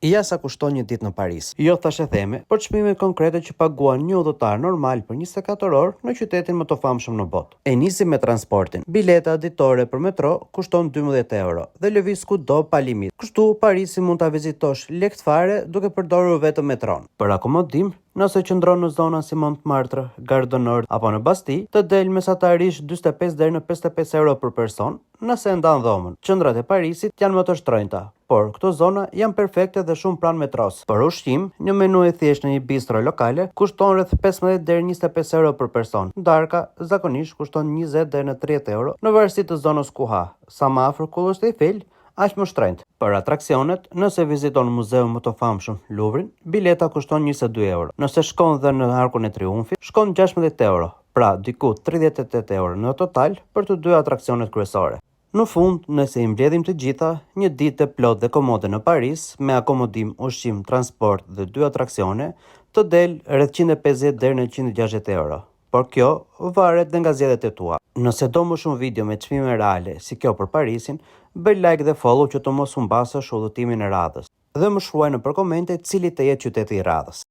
Ja sa kushton një ditë në Paris. Jo thashë theme, për çmimet konkrete që paguan një udhëtar normal për 24 orë në qytetin më të famshëm në botë. E nisim me transportin. Bileta ditore për metro kushton 12 euro dhe lëviz kudo pa limit. Kështu Parisin mund ta vizitosh lekt fare duke përdorur vetëm metron. Për akomodim, nëse qëndron në zona si Montmartre, Gare du Nord apo në Bastille, të del mesatarisht 45 deri në 55 euro për person, nëse ndan dhomën. Qendrat e Parisit janë më të shtrenjta, por këto zona janë perfekte dhe shumë pranë metros. Për ushqim, një menu i thjeshtë në një bistro lokale kushton rreth 15 deri 25 euro për person. Darka zakonisht kushton 20 deri në 30 euro në varësi të zonës ku ha. Sa më afër kullës të Eiffel, aq më shtrenjtë. Për atraksionet, nëse viziton muzeun më të famshëm, Louvrin, bileta kushton 22 euro. Nëse shkon dhe në Arkun e Triumfit, shkon 16 euro. Pra, diku 38 euro në total për të dy atraksionet kryesore. Në fund, nëse i mbledhim të gjitha, një ditë e plot dhe komode në Paris, me akomodim, ushqim, transport dhe dy atraksione, të del rreth 150 deri në 160 euro. Por kjo varet dhe nga zgjedhjet e tua. Nëse do më shumë video me çmime reale si kjo për Parisin, bëj like dhe follow që të mos humbasësh udhëtimin e radhës. Dhe më shkruaj nëpër komente cili të jetë qyteti i radhës.